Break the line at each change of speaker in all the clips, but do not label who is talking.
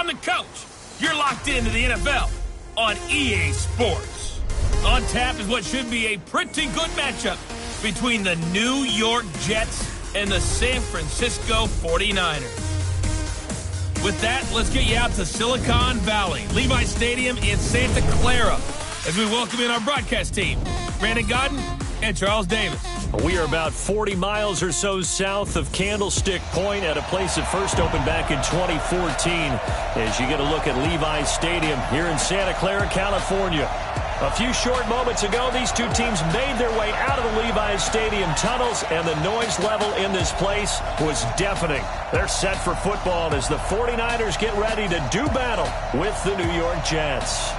I'm the coach. You're locked into the NFL on EA Sports. On tap is what should be a pretty good matchup between the New York Jets and the San Francisco 49ers. With that, let's get you out to Silicon Valley, Levi Stadium in Santa Clara, as we welcome in our broadcast team, Brandon Godden and Charles Davis.
We are about 40 miles or so south of Candlestick Point at a place that first opened back in 2014 as you get a look at Levi Stadium here in Santa Clara, California. A few short moments ago, these two teams made their way out of the Levi Stadium tunnels, and the noise level in this place was deafening. They're set for football as the 49ers get ready to do battle with the New York Jets.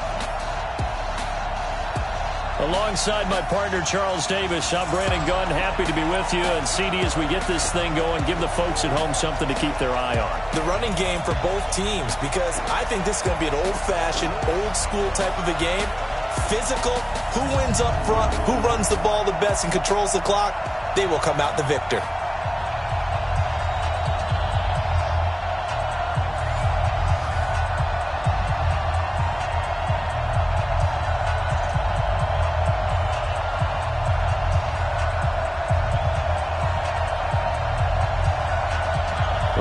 Alongside my partner, Charles Davis, I'm Brandon Gunn, happy to be with you. And CD, as we get this thing going, give the folks at home something to keep their eye on.
The running game for both teams, because I think this is going to be an old-fashioned, old-school type of a game. Physical, who wins up front, who runs the ball the best and controls the clock, they will come out the victor.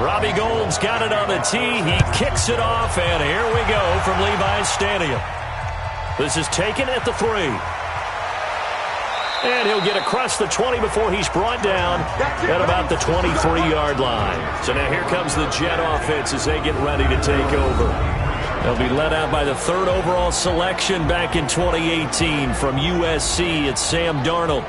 Robbie Gould's got it on the tee. He kicks it off, and here we go from Levi's Stadium. This is taken at the 3. And he'll get across the 20 before he's brought down at about the 23-yard line. So now here comes the Jet offense as they get ready to take over. They'll be led out by the 3rd overall selection back in 2018 from USC. It's Sam Darnold.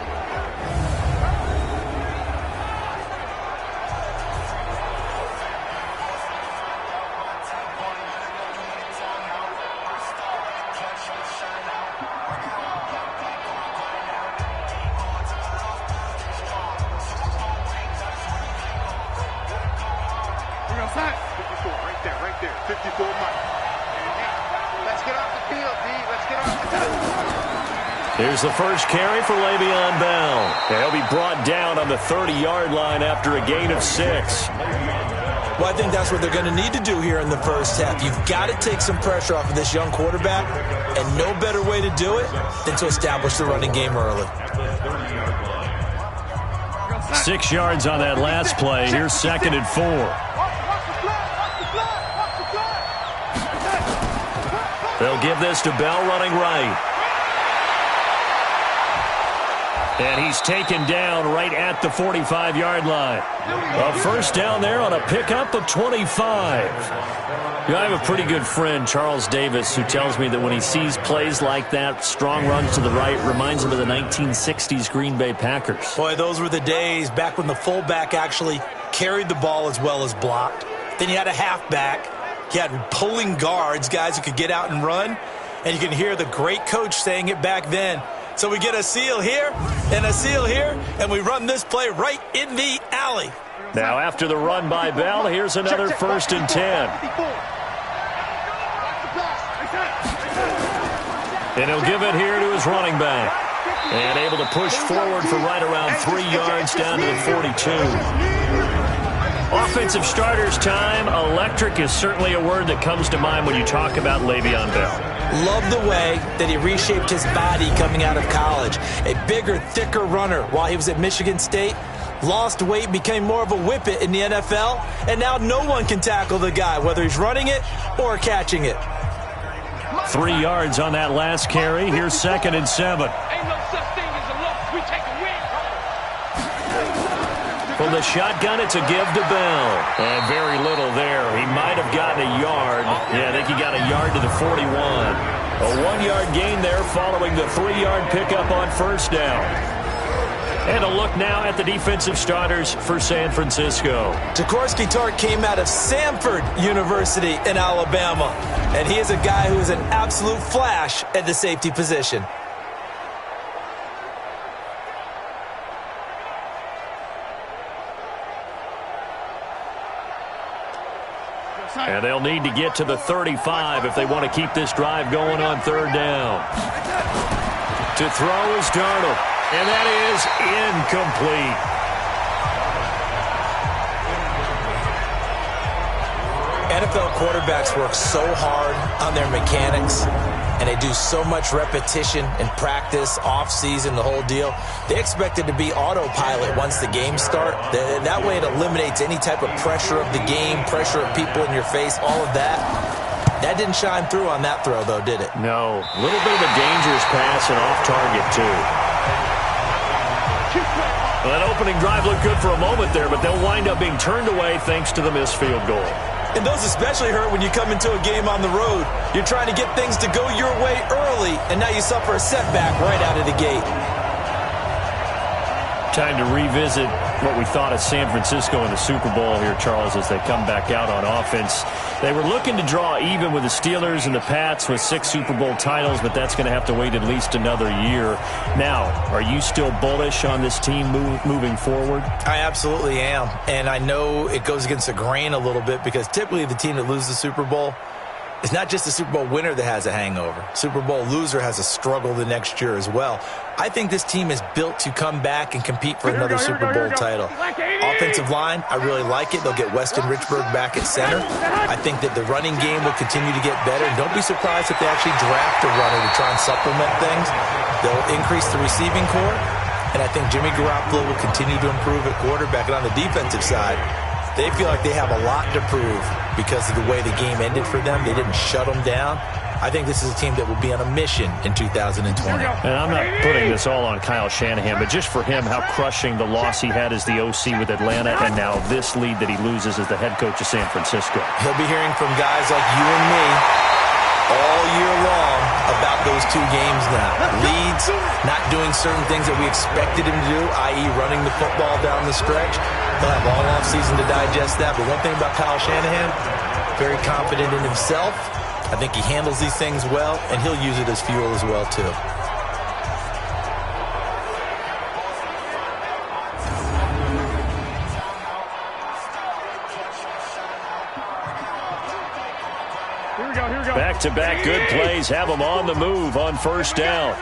Here's the first carry for Le'Veon Bell. He'll be brought down on the 30-yard line after a gain of 6.
Well, I think that's what they're going to need to do here in the first half. You've got to take some pressure off of this young quarterback, and no better way to do it than to establish the running game early.
6 yards on that last play. Here's 2nd and 4. They'll give this to Bell running right. And he's taken down right at the 45-yard line. A first down there on a pickup of 25. You know, I have a pretty good friend, Charles Davis, who tells me that when he sees plays like that, strong runs to the right, reminds him of the 1960s Green Bay Packers.
Boy, those were the days back when the fullback actually carried the ball as well as blocked. Then you had a halfback. You had pulling guards, guys who could get out and run. And you can hear the great coach saying it back then. So we get a seal here and a seal here, and we run this play right in the alley.
Now after the run by Bell, here's another 1st and 10. And he'll give it here to his running back. And able to push forward for right around 3 yards down to the 42. Offensive starters time. Electric is certainly a word that comes to mind when you talk about Le'Veon Bell.
Love the way that he reshaped his body coming out of college. A bigger, thicker runner while he was at Michigan State. Lost weight, became more of a whippet in the NFL. And now no one can tackle the guy, whether he's running it or catching it.
3 yards on that last carry. Here's 2nd and 7.
Ain't no such thing as a loss. We take a win.
From the shotgun, it's a give to Bell. And very little there. He might have gotten a yard. Yeah, I think he got a yard to the 41. A 1-yard gain there following the 3-yard pickup on first down. And a look now at the defensive starters for San Francisco.
Jaworski Tartt came out of Samford University in Alabama. And he is a guy who is an absolute flash at the safety position.
And they'll need to get to the 35 if they want to keep this drive going on 3rd down. To throw is Darnold. And that is incomplete.
And NFL quarterbacks work so hard on their mechanics, and they do so much repetition and practice, off-season, the whole deal. They expect it to be autopilot once the games start. That way it eliminates any type of pressure of the game, pressure of people in your face, all of that. That didn't shine through on that throw, though, did it?
No. A little bit of a dangerous pass and off target, too. Well, that opening drive looked good for a moment there, but they'll wind up being turned away thanks to the missed field goal.
And those especially hurt when you come into a game on the road. You're trying to get things to go your way early, and now you suffer a setback right out of the gate.
Time to revisit what we thought of San Francisco in the Super Bowl here, Charles, as they come back out on offense. They were looking to draw even with the Steelers and the Pats with 6 Super Bowl titles, but that's going to have to wait at least another year. Now, are you still bullish on this team moving forward?
I absolutely am, and I know it goes against the grain a little bit because typically the team that loses the Super Bowl, it's not just the Super Bowl winner that has a hangover. Super Bowl loser has a struggle the next year as well. I think this team is built to come back and compete for another Super Bowl title. Offensive line, I really like it. They'll get Weston Richburg back at center. I think that the running game will continue to get better. And don't be surprised if they actually draft a runner to try and supplement things. They'll increase the receiving core. And I think Jimmy Garoppolo will continue to improve at quarterback. And on the defensive side, they feel like they have a lot to prove because of the way the game ended for them. They didn't shut them down. I think this is a team that will be on a mission in 2020.
And I'm not putting this all on Kyle Shanahan, but just for him, how crushing the loss he had as the OC with Atlanta, and now this lead that he loses as the head coach of San Francisco.
He'll be hearing from guys like you and me all year long about those 2 games now. Leads, not doing certain things that we expected him to do, i.e. running the football down the stretch. He'll have all offseason to digest that. But one thing about Kyle Shanahan, very confident in himself. I think he handles these things well, and he'll use it as fuel as well, too.
Back-to-back good plays have them on the move on first down.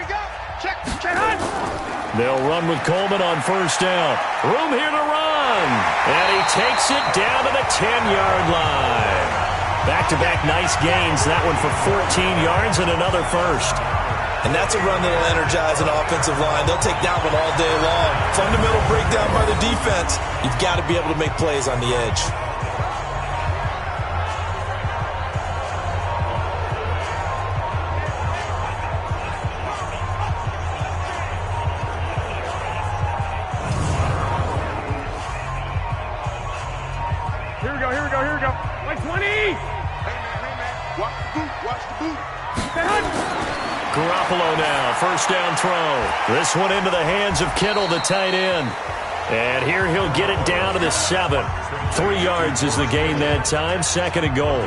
They'll run with Coleman on first down. Room here to run. And he takes it down to the 10-yard line. Back-to-back nice gains. That one for 14 yards and another first.
And that's a run that will energize an offensive line. They'll take that one all day long. Fundamental breakdown by the defense. You've got to be able to make plays on the edge.
Here we go. Like 20. Hey, man. Watch the boot.
Garoppolo now, first down throw. This one into the hands of Kittle, the tight end. And here he'll get it down to the 7. 3 yards is the gain that time, 2nd and goal.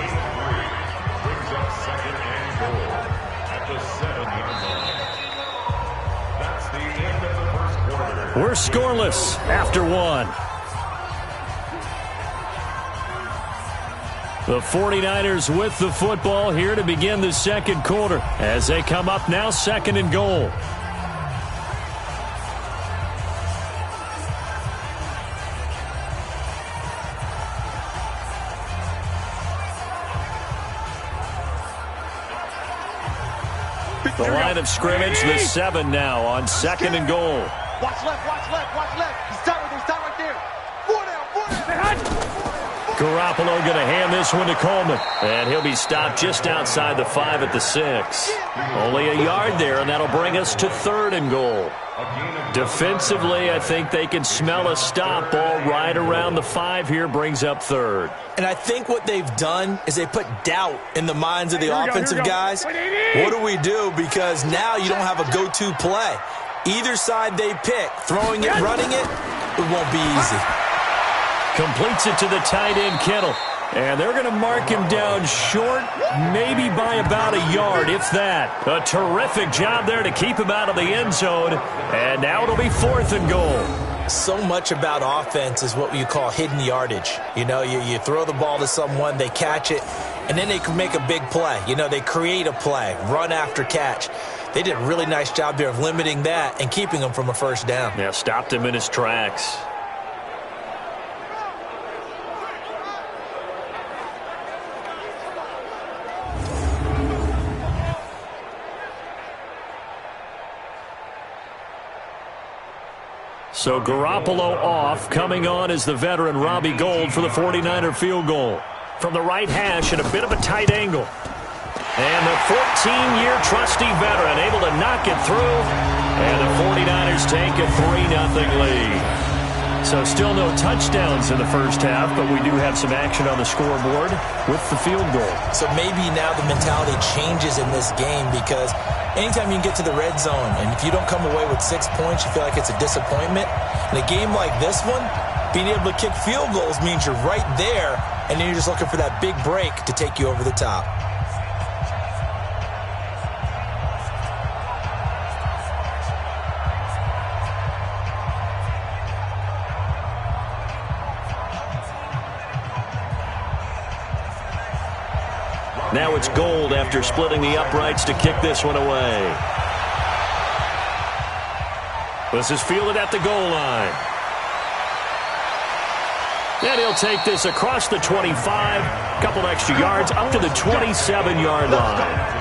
We're scoreless after 1. The 49ers with the football here to begin the 2nd quarter as they come up now 2nd and goal. The line of scrimmage, the 7 now on 2nd and goal.
Watch left. He's down right there. 4 down.
Garoppolo going to hand this one to Coleman. And he'll be stopped just outside the 5 at the 6. Only a yard there, and that'll bring us to 3rd and goal. Defensively, I think they can smell a stop ball right around the 5 here, brings up 3rd.
And I think what they've done is they put doubt in the minds of the offensive guys. What do we do? Because now you don't have a go-to play. Either side they pick, throwing it, running it, it won't be easy.
Completes it to the tight end, Kittle. And they're going to mark him down short, maybe by about a yard, if that. A terrific job there to keep him out of the end zone. And now it'll be 4th and goal.
So much about offense is what you call hidden yardage. You know, you throw the ball to someone, they catch it, and then they can make a big play. You know, they create a play, run after catch. They did a really nice job there of limiting that and keeping him from a first down.
Yeah, stopped him in his tracks. So Garoppolo off. Coming on is the veteran Robbie Gould for the 49er field goal. From the right hash at a bit of a tight angle. And the 14-year trusty veteran able to knock it through. And the 49ers take a 3-0 lead. So still no touchdowns in the first half, but we do have some action on the scoreboard with the field goal. So maybe now the mentality changes in this game, because anytime you can get to the red zone and if you don't come away with 6 points, you feel like it's a disappointment. In a game like this one, being able to kick field goals means you're right there, and then you're just looking for that big break to take you over the top. Now it's Gould after splitting the uprights to kick this one away. This is fielded at the goal line. And he'll take this across the 25, a couple extra yards, up to the 27-yard line.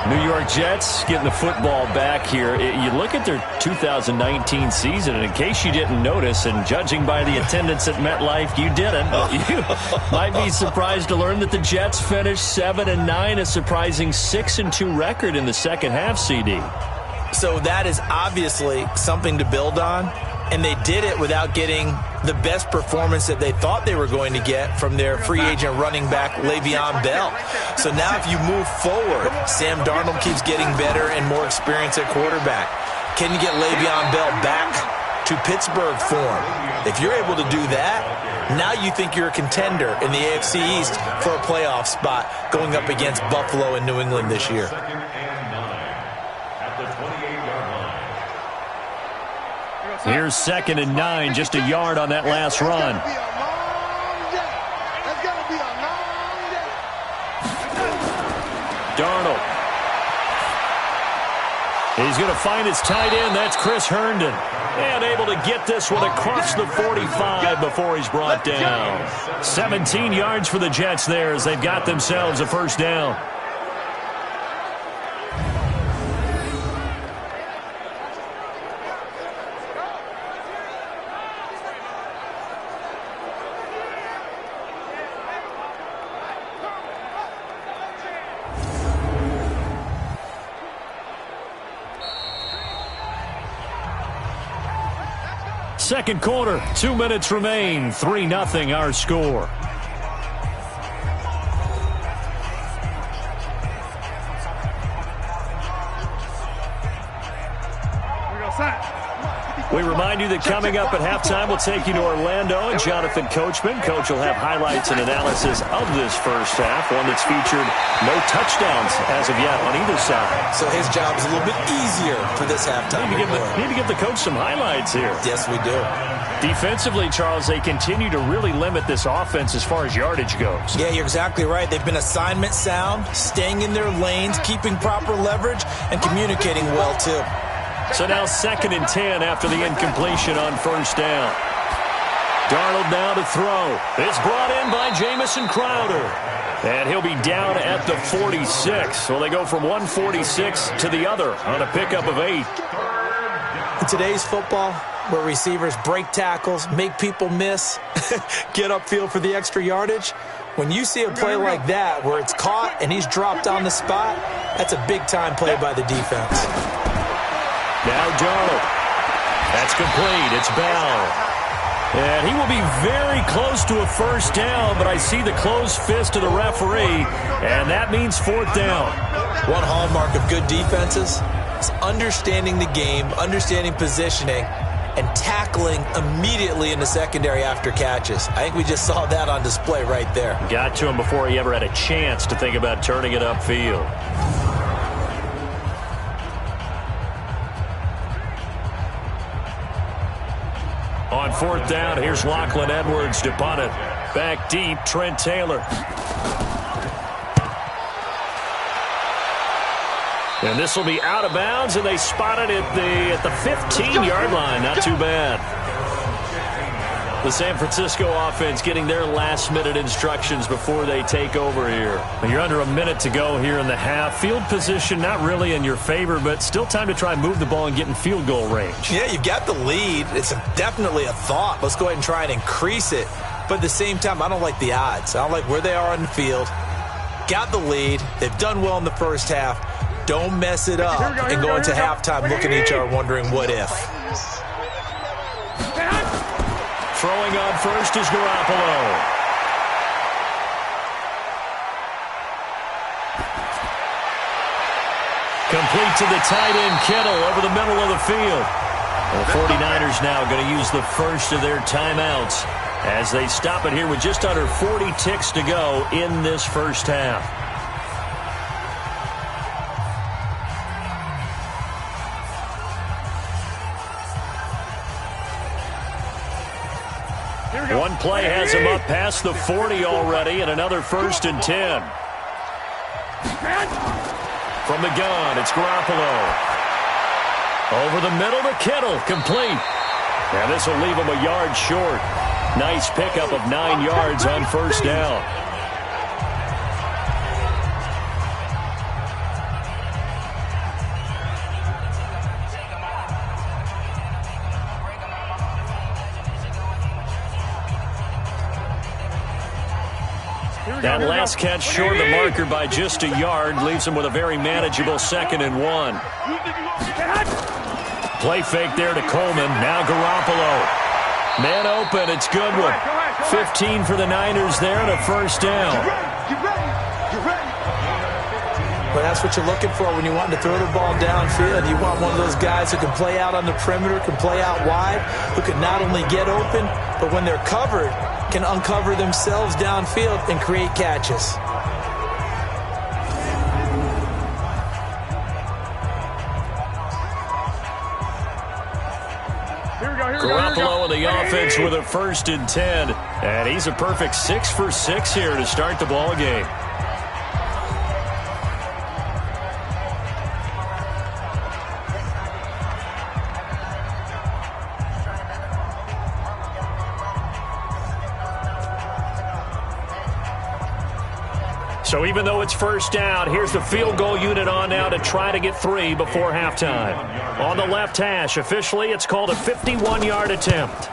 New York Jets getting the football back here. You look at their 2019 season, and in case you didn't notice, and judging by the attendance at MetLife, you didn't. You might be surprised to learn that the Jets finished 7-9, a surprising 6-2 record in the second half, CD. So that is obviously something to build on, and they did it without getting the best performance that they thought they were going to get from their free agent running back, Le'Veon Bell. So now if you move forward, Sam Darnold keeps getting better and more experience at quarterback. Can you get Le'Veon Bell back to Pittsburgh form? If you're able to do that, now you think you're a contender in the AFC East for a playoff spot going up against Buffalo and New England this year. Here's 2nd and 9, just a yard on that last run. Darnold. He's going to find his tight end. That's Chris Herndon. And able to get this one across the 45 before he's brought down. 17 yards for the Jets there as they've got themselves a first down. Second quarter, 2 minutes remain. 3-0 our score. We remind you that coming up at halftime, we'll take you to Orlando and Jonathan Coachman. Coach will have highlights and analysis of this first half, one that's featured no touchdowns as of yet on either side. So his job is a little bit easier for this halftime. Need to give the coach some highlights here. Yes, we do. Defensively, Charles, they continue to really limit this offense as far as yardage goes. Yeah, you're exactly right. They've been assignment sound, staying in their lanes, keeping proper leverage, and communicating well, too. So now 2nd and 10 after the incompletion on first down. Darnold now to throw. It's brought in by Jamison Crowder. And he'll be down at the 46. So they go from 146 to the other on a pickup of 8. In today's football, where receivers break tackles, make people miss, get upfield for the extra yardage, when you see a play like that where it's caught and he's dropped on the spot, that's a big-time play by the defense. Now Darnold. That's complete. It's Bell. And he will be very close to a first down, but I see the closed fist of the referee, and that means 4th down. One hallmark of good defenses is understanding the game, understanding positioning, and tackling immediately in the secondary after catches. I think we just saw that on display right there. Got to him before he ever had a chance to think about turning it upfield. On 4th down, here's Lachlan Edwards to punt it. Back deep, Trent Taylor. And this will be out of bounds, and they spot it at the 15-yard line. Not too bad. The San Francisco offense getting their last-minute instructions before they take over here. You're under a minute to go here in the half. Field position not really in your favor, but still time to try and move the ball and get in field goal range.
Yeah, you've got the lead. It's definitely a thought. Let's go ahead and try and increase it. But at the same time, I don't like the odds. I don't like where they are on the field. Got the lead. They've done well in the first half. Don't mess it up and go into halftime looking at each other wondering what if.
Throwing on first is Guapo. Complete to the tight end, Kittle, over the middle of the field. The 49ers now going to use the first of their timeouts as they stop it here with just under 40 ticks to go in this first half. One play has him up past the 40 already, and another 1st and 10. From the gun, it's Garoppolo. Over the middle to Kittle, complete. And this will leave him a yard short. Nice pickup of 9 yards on first down. That last catch short of the marker by just a yard leaves him with a very manageable 2nd and 1. Play fake there to Coleman. Now Garoppolo. Man open. It's good one. 15 for the Niners there and a first down.
Well, that's what you're looking for when you want to throw the ball downfield. You want one of those guys who can play out on the perimeter, can play out wide, who can not only get open, but when they're covered, can uncover themselves downfield and create catches.
Garoppolo and the offense with a 1st and 10. And he's a perfect 6 for 6 here to start the ball game. So even though it's first down, here's the field goal unit on now to try to get 3 before halftime. On the left hash, officially, it's called a 51-yard attempt.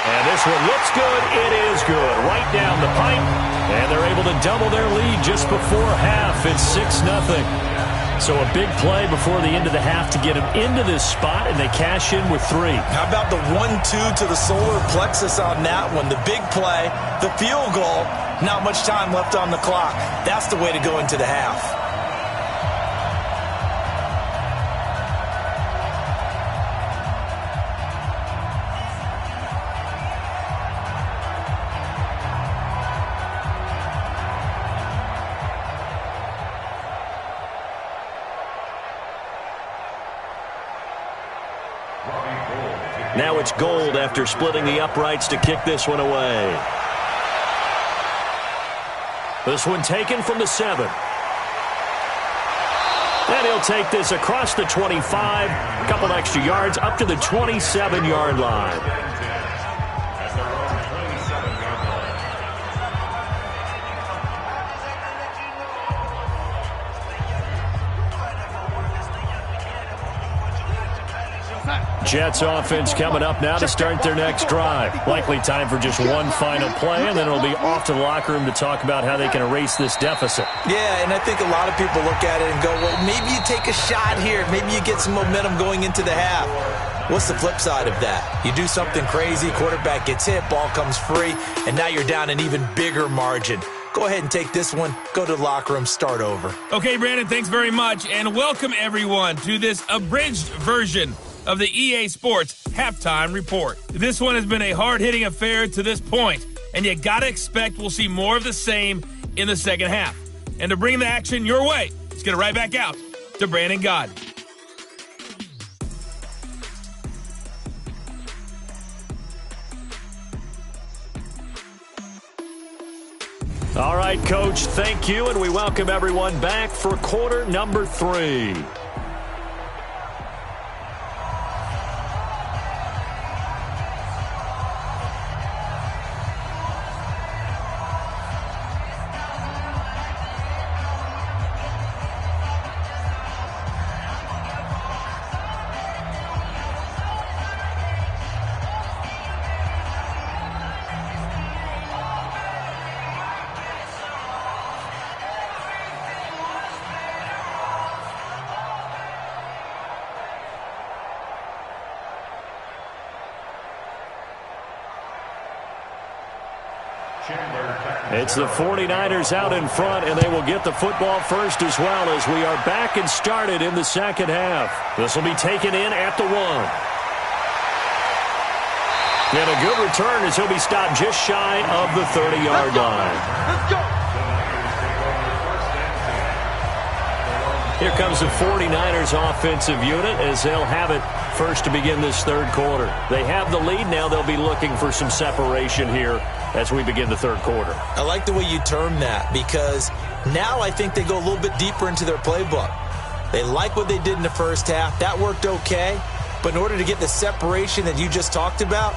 And this one looks good. It is good. Right down the pipe. And they're able to double their lead just before half. It's 6-0. So a big play before the end of the half to get them into this spot, and they cash in with 3.
How about the 1-2 to the solar plexus on that one? The big play, the field goal, not much time left on the clock. That's the way to go into the half.
Now it's Gold after splitting the uprights to kick this one away. This one taken from the 7. And he'll take this across the 25. A couple extra yards up to the 27-yard line. Jets offense coming up now to start their next drive. Likely time for just one final play, and then it'll be off to the locker room to talk about how they can erase this deficit.
Yeah, and I think a lot of people look at it and go, well, maybe you take a shot here. Maybe you get some momentum going into the half. What's the flip side of that? You do something crazy, quarterback gets hit, ball comes free, and now you're down an even bigger margin. Go ahead and take this one, go to the locker room, start over.
Okay, Brandon, thanks very much, and welcome everyone to this abridged version of the EA Sports Halftime Report. This one has been a hard-hitting affair to this point, and you got to expect we'll see more of the same in the second half. And to bring the action your way, let's get it right back out to Brandon Gaudin.
All right, Coach, thank you, and we welcome everyone back for quarter number 3. It's the 49ers out in front, and they will get the football first as well as we are back and started in the second half. This will be taken in at the 1. And a good return as he'll be stopped just shy of the 30-yard line.
Let's go.
Here comes the 49ers offensive unit as they'll have it first to begin this third quarter. They have the lead now. They'll be looking for some separation here as we begin the third quarter.
I like the way you term that because now I think they go a little bit deeper into their playbook. They like what they did in the first half. That worked okay. But in order to get the separation that you just talked about,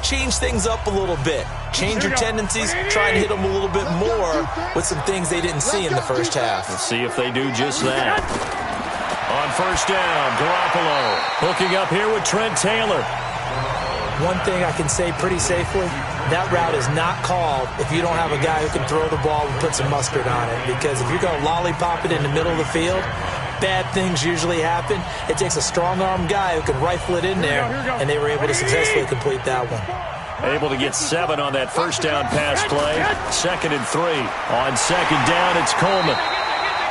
change things up a little bit. Change your tendencies, try and hit them a little bit more with some things they didn't see in the first half.
Let's see if they do just that. On first down, Guapo hooking up here with Trent Taylor.
One thing I can say pretty safely, that route is not called if you don't have a guy who can throw the ball and put some mustard on it. Because if you're going to lollipop it in the middle of the field, bad things usually happen. It takes a strong-arm guy who can rifle it in there, and they were able to successfully complete that one.
Able to get 7 on that first down pass play. 2nd and 3. On second down, it's Coleman.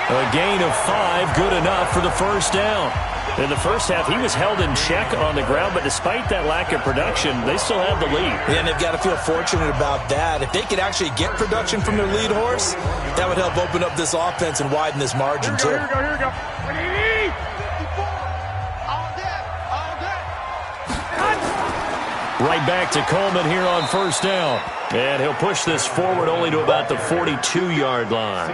A gain of 5, good enough for the first down. In the first half, he was held in check on the ground, but despite that lack of production, they still have the lead.
And they've got to feel fortunate about that. If they could actually get production from their lead horse, that would help open up this offense and widen this margin, too.
Here we go.
Right back to Coleman here on first down. And he'll push this forward only to about the 42-yard line.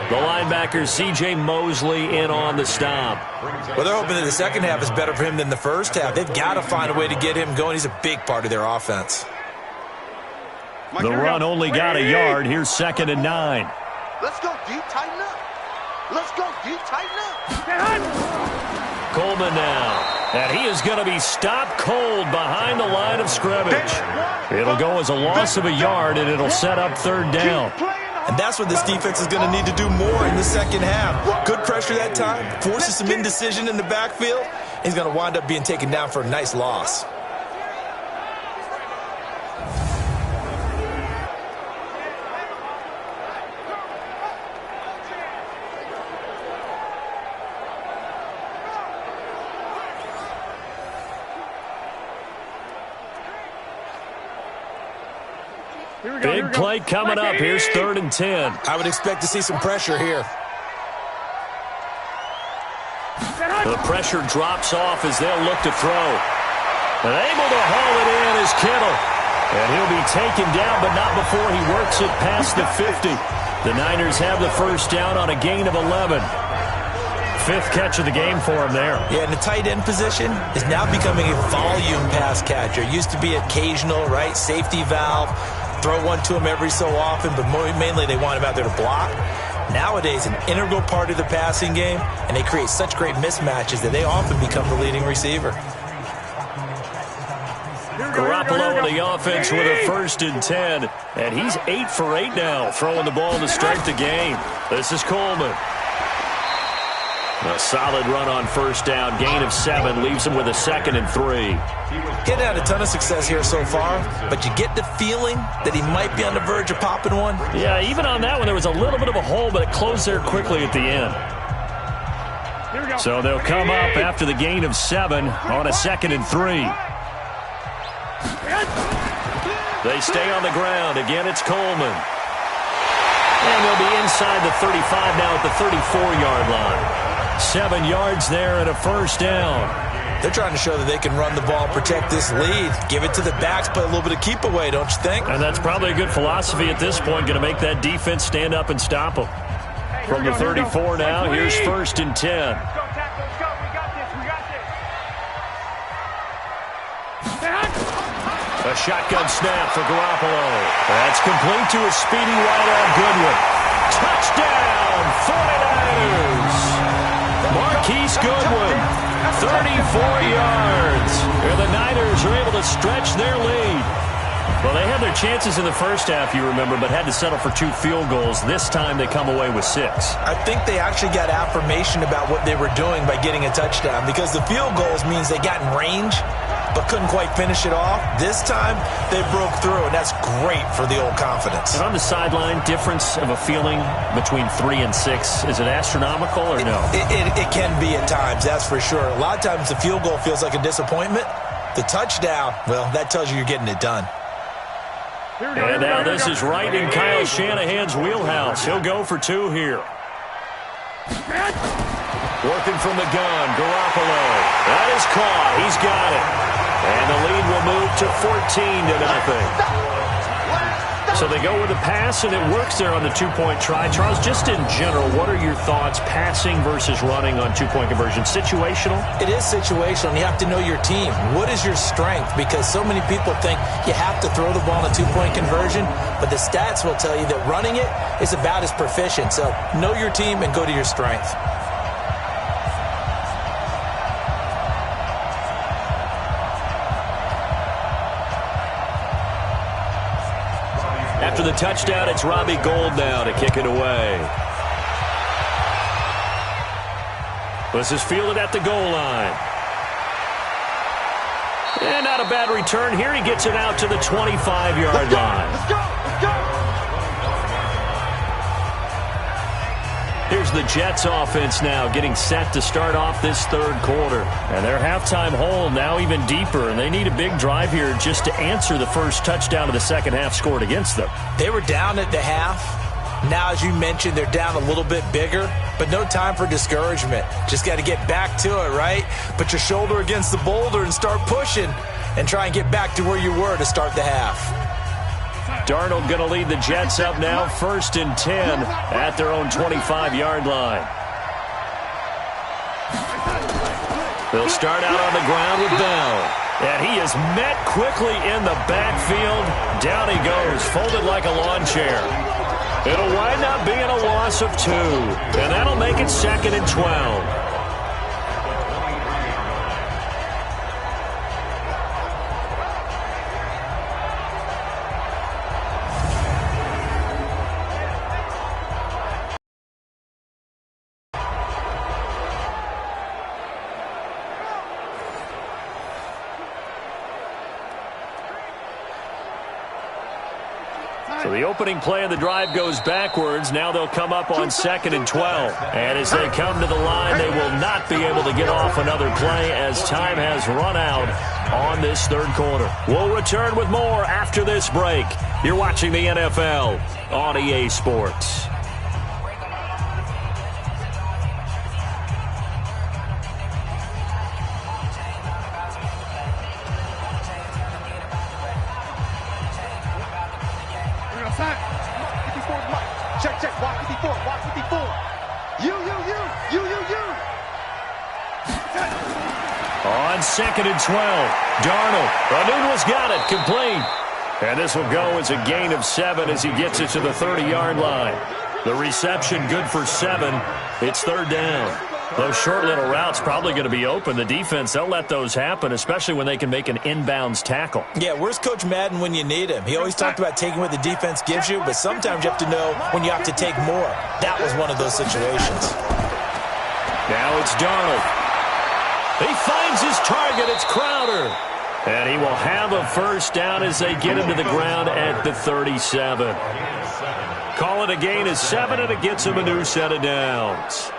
The linebacker, C.J. Mosley, in on the stop.
Well, they're hoping that the second half is better for him than the first half. They've got to find a way to get him going. He's a big part of their offense.
The run only got a yard. Here's 2nd and 9.
Let's go deep, tighten up. Let's go deep, tighten up.
Coleman now. And he is going to be stopped cold behind the line of scrimmage. It'll go as a loss of a yard, and it'll set up 3rd down.
And that's what this defense is going to need to do more in the second half. Good pressure that time, forces some indecision in the backfield. He's going to wind up being taken down for a nice loss.
Big play coming up. Here's 3rd and 10.
I would expect to see some pressure here.
The pressure drops off as they'll look to throw. And able to haul it in is Kittle. And he'll be taken down, but not before he works it past the 50. The Niners have the first down on a gain of 11. 5th catch of the game for him there.
Yeah, and the tight end position is now becoming a volume pass catcher. It used to be occasional, right? Safety valve. Throw one to him every so often, but mainly they want him out there to block. Nowadays, an integral part of the passing game, and they create such great mismatches that they often become the leading receiver.
Garoppolo in the offense with a 1st and 10, and he's 8 for 8 now, throwing the ball to start the game. This is Coleman. A solid run on first down, gain of 7, leaves him with a 2nd and 3.
Getting had a ton of success here so far, but you get the feeling that he might be on the verge of popping one.
Yeah, even on that one, there was a little bit of a hole, but it closed there quickly at the end. So they'll come up after the gain of 7 on a 2nd and 3. They stay on the ground. Again, it's Coleman. And they'll be inside the 35 now at the 34-yard line. 7 yards there and a first down.
They're trying to show that they can run the ball, protect this lead, give it to the backs, play a little bit of keep away, don't you think?
And that's probably a good philosophy at this point, going to make that defense stand up and stop them. From the 34 now, here's 1st and 10. A shotgun snap for Garoppolo. That's complete to a speedy wideout Goodwin. Touchdown, 49ers! Marquise Goodwin, 34 yards. And the Niners are able to stretch their lead. Well, they had their chances in the first half, you remember, but had to settle for 2 field goals. This time they come away with 6.
I think they actually got affirmation about what they were doing by getting a touchdown, because the field goals means they got in range, but couldn't quite finish it off. This time, they broke through, and that's great for the old confidence.
And on the sideline, difference of a feeling between 3 and 6, is it astronomical or no?
It can be at times, that's for sure. A lot of times the field goal feels like a disappointment. The touchdown, well, that tells you you're getting it done.
And now this is right in Kyle Shanahan's wheelhouse. He'll go for 2 here. Working from the gun, Guapo. That is caught. He's got it. And the lead will move to 14-0. So they go with a pass, and it works there on the 2-point try. Charles, just in general, what are your thoughts passing versus running on 2-point conversion? Situational?
It is situational, and you have to know your team. What is your strength? Because so many people think you have to throw the ball in a 2-point conversion, but the stats will tell you that running it is about as proficient. So know your team and go to your strength.
After the touchdown, it's Robbie Gould now to kick it away. This is fielded at the goal line. And not a bad return here. He gets it out to the 25-yard line.
Let's go! Let's go!
Here's the Jets offense now getting set to start off this third quarter. And their halftime hole now even deeper, and they need a big drive here just to answer the first touchdown of the second half scored against them.
They were down at the half. Now, as you mentioned, they're down a little bit bigger, but no time for discouragement. Just got to get back to it, right? Put your shoulder against the boulder and start pushing and try and get back to where you were to start the half.
Darnold going to lead the Jets up now, 1st and 10 at their own 25-yard line. They'll start out on the ground with Bell. And he is met quickly in the backfield. Down he goes, folded like a lawn chair. It'll wind up being a loss of 2. And that'll make it 2nd and 12. So the opening play of the drive goes backwards. Now they'll come up on 2nd and 12. And as they come to the line, they will not be able to get off another play as time has run out on this third quarter. We'll return with more after this break. You're watching the NFL on EA Sports.
Check, check, watch 54, watch 54. You.
On 2nd and 12, Darnold. Darnold's got it, complete. And this will go as a gain of 7 as he gets it to the 30-yard line. The reception good for 7. It's 3rd down. Those short little routes probably going to be open. The defense, they'll let those happen, especially when they can make an inbounds tackle.
Yeah, where's Coach Madden when you need him? He always talked about taking what the defense gives you, but sometimes you have to know when you have to take more. That was one of those situations.
Now it's Darnold. He finds his target. It's Crowder. And he will have a first down as they get him to the ground at the 37. Call it a gain of 7, and it gets him a new set of downs.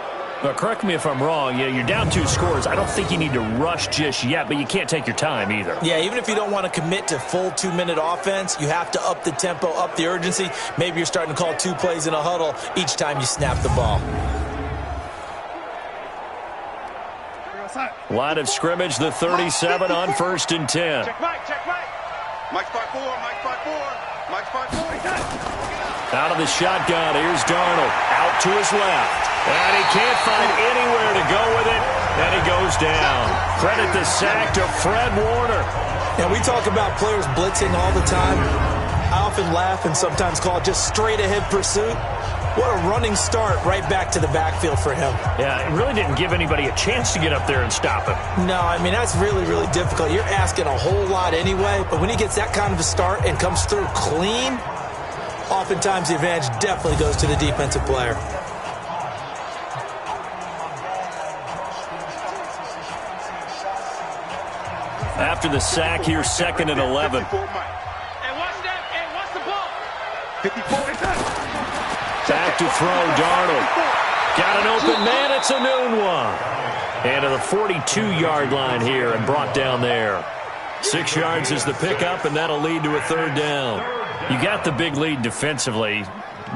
But correct me if I'm wrong. You're down 2 scores. I don't think you need to rush just yet, but you can't take your time either.
Yeah, even if you don't want to commit to full 2-minute offense, you have to up the tempo, up the urgency. Maybe you're starting to call 2 plays in a huddle each time you snap the ball.
Line of scrimmage, the 37 on 1st and 10.
Check right. Mike's part 4.
Out of the shotgun, here's Darnold. Out to his left. And he can't find anywhere to go with it. And he goes down. Credit the sack to Fred Warner.
Now, we talk about players blitzing all the time. I often laugh and sometimes call it just straight-ahead pursuit. What a running start right back to the backfield for him.
Yeah, it really didn't give anybody a chance to get up there and stop him.
No, I mean, that's really, really difficult. You're asking a whole lot anyway, but when he gets that kind of a start and comes through clean, oftentimes the advantage definitely goes to the defensive player.
after the sack here, 2nd and 11. Back to throw, Darnold. Got an open man, it's a noon one. And to the 42-yard line here and brought down there. 6 yards is the pickup, and that'll lead to a 3rd down. You got the big lead defensively.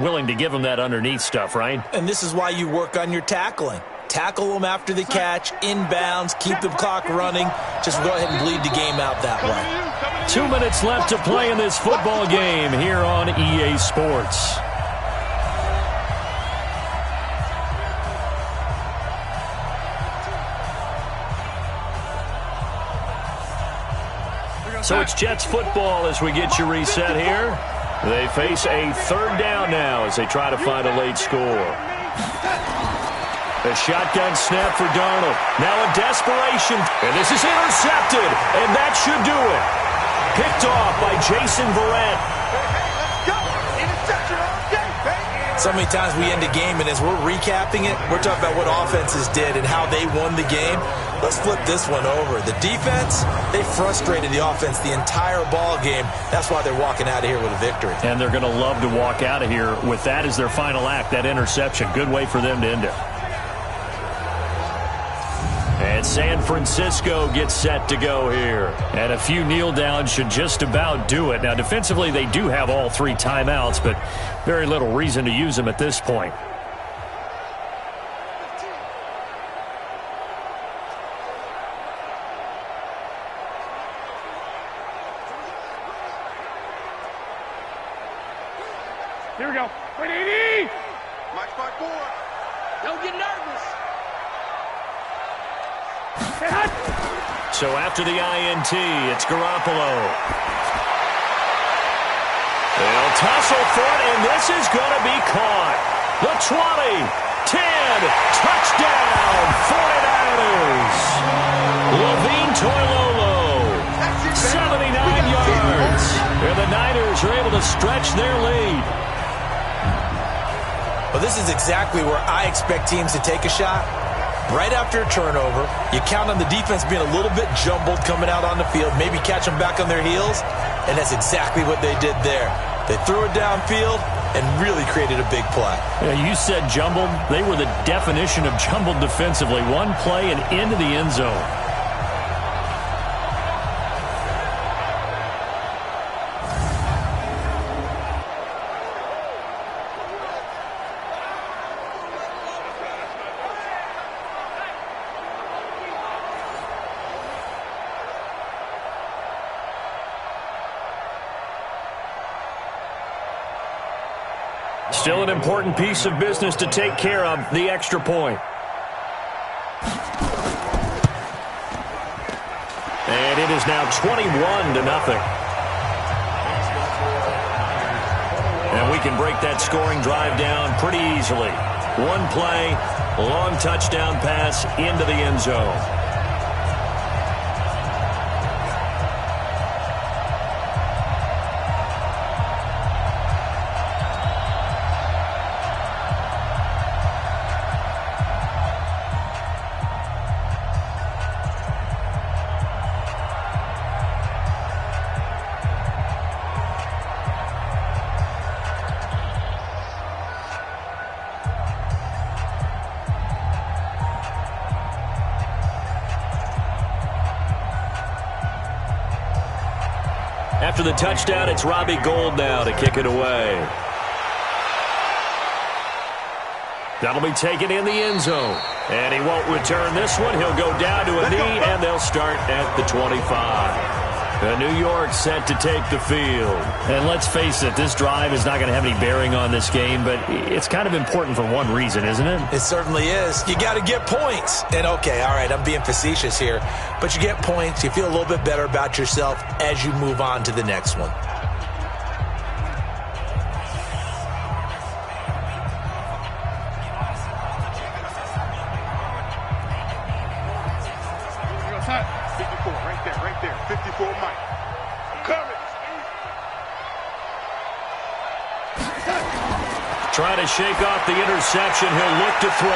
Willing to give them that underneath stuff, right?
And this is why you work on your tackling. Tackle them after the catch, inbounds, keep the clock running. Just go ahead and bleed the game out that way.
2 minutes left to play in this football game here on EA Sports. So it's Jets football as we get you reset here. They face a 3rd down now as they try to find a late score. A shotgun snap for Darnold. Now in desperation. And this is intercepted. And that should do it. Picked off by Jason Verrett.
So many times we end a game, and as we're recapping it, we're talking about what offenses did and how they won the game. Let's flip this one over. The defense, they frustrated the offense the entire ball game. That's why they're walking out of here with a victory.
And they're going to love to walk out of here with that as their final act, that interception. Good way for them to end it. And San Francisco gets set to go here. And a few kneel downs should just about do it. Now, defensively, they do have all 3 timeouts, but very little reason to use them at this point.
Here we go. 180!
Match by 4.
Don't get nervous.
So after the INT, it's Garoppolo. They'll tussle for it, and this is going to be caught. The 20, 10, touchdown, 49ers. Levine Toilolo, 79 yards. And the Niners are able to stretch their lead.
Well, this is exactly where I expect teams to take a shot. Right after a turnover, you count on the defense being a little bit jumbled coming out on the field, maybe catch them back on their heels, and that's exactly what they did there. They threw it downfield and really created a big play.
Yeah, you said jumbled. They were the definition of jumbled defensively. One play and into the end zone. Still an important piece of business to take care of, the extra point. And it is now 21-0. And we can break that scoring drive down pretty easily. One play, long touchdown pass into the end zone. After the touchdown, it's Robbie Gould now to kick it away. That'll be taken in the end zone. And he won't return this one. He'll go down to a knee, and they'll start at the 25. New York set to take the field. And let's face it, this drive is not going to have any bearing on this game, but it's kind of important for one reason, isn't it?
It certainly is. You got to get points. And okay, all right, I'm being facetious here, but you get points. You feel a little bit better about yourself as you move on to the next one.
Right there. 54, Mike. Courage.
Trying to shake off the interception. He'll look to throw.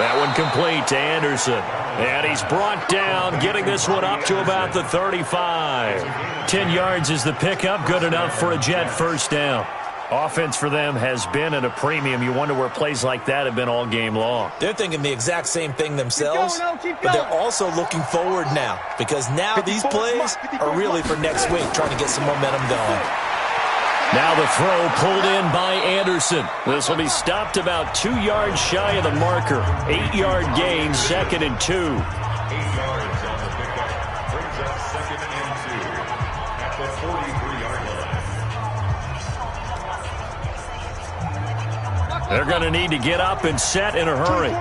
That one complete to Anderson. And he's brought down, getting this one up to about the 35. 10 yards is the pickup. Good enough for a Jet first down. Offense for them has been at a premium. You wonder where plays like that have been all game long.
They're thinking the exact same thing themselves, but they're also looking forward now because now these plays are really for next week, trying to get some momentum going.
Now the throw pulled in by Anderson. This will be stopped about 2 yards shy of the marker. 8-yard gain, 2nd and 2.
8 yards on the pickup brings up 2nd and 2 at the 43-yard line.
They're going to need to get up and set in a hurry.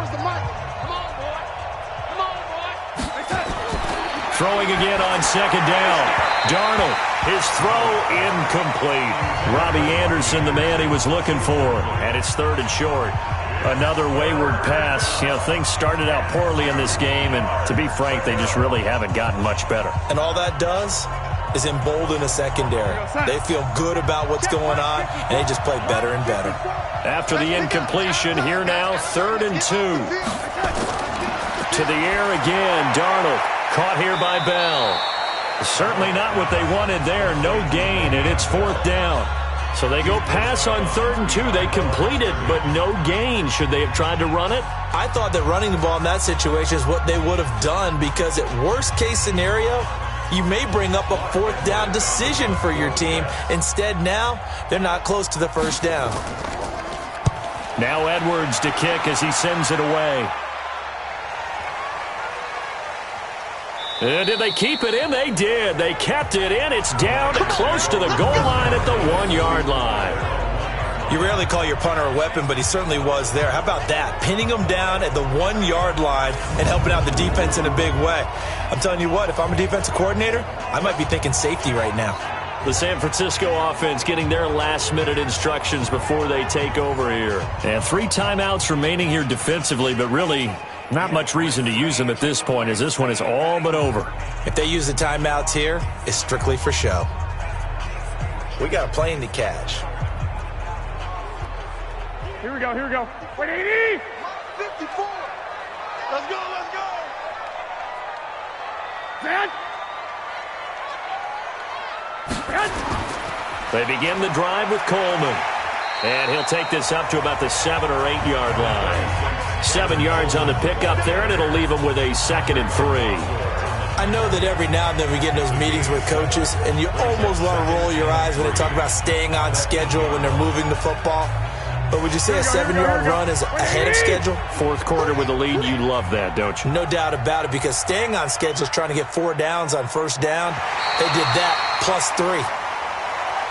Throwing again on 2nd down. Darnold, his throw incomplete. Robbie Anderson, the man he was looking for. And it's 3rd and short. Another wayward pass. You know, things started out poorly in this game, and to be frank, they just really haven't gotten much better.
And all that does is embolden a secondary. They feel good about what's going on, and they just play better and better.
After the incompletion, here now, 3rd and 2. To the air again, Darnold. Caught here by Bell. Certainly not what they wanted there. No gain, and it's 4th down. So they go pass on 3rd and 2. They complete it, but no gain. Should they have tried to run it?
I thought that running the ball in that situation is what they would have done because at worst case scenario, you may bring up a 4th down decision for your team. Instead, now, they're not close to the 1st down.
Now Edwards to kick as he sends it away. Did they keep it in? They did. They kept it in. It's down close to the goal line at the 1-yard line.
You rarely call your punter a weapon, but he certainly was there. How about that? Pinning him down at the 1-yard line and helping out the defense in a big way. I'm telling you what, if I'm a defensive coordinator, I might be thinking safety right now.
The San Francisco offense getting their last-minute instructions before they take over here. And 3 timeouts remaining here defensively, but really not much reason to use them at this point as this one is all but over.
If they use the timeouts here, it's strictly for show. We got a plane to catch.
Here we go, here we go. Wait, 80!
54! Let's go, let's go!
Set!
They begin the drive with Coleman. And he'll take this up to about the 7 or 8 yard line. 7 yards on the pickup there, and it'll leave them with a 2nd and 3.
I know that every now and then we get in those meetings with coaches, and you almost want to roll your eyes when they talk about staying on schedule when they're moving the football. But would you say a 7-yard run is ahead of schedule?
4th quarter with a lead, you love that, don't you?
No doubt about it, because staying on schedule is trying to get 4 downs on 1st down. They did that plus 3.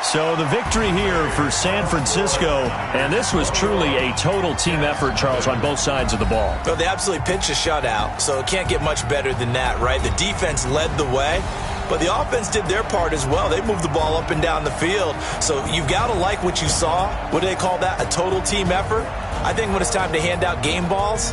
So the victory here for San Francisco, and this was truly a total team effort, Charles, on both sides of the ball.
Well, they absolutely pitched a shutout, so it can't get much better than that, right? The defense led the way, but the offense did their part as well. They moved the ball up and down the field, so you've got to like what you saw. What do they call that? A total team effort? I think when it's time to hand out game balls,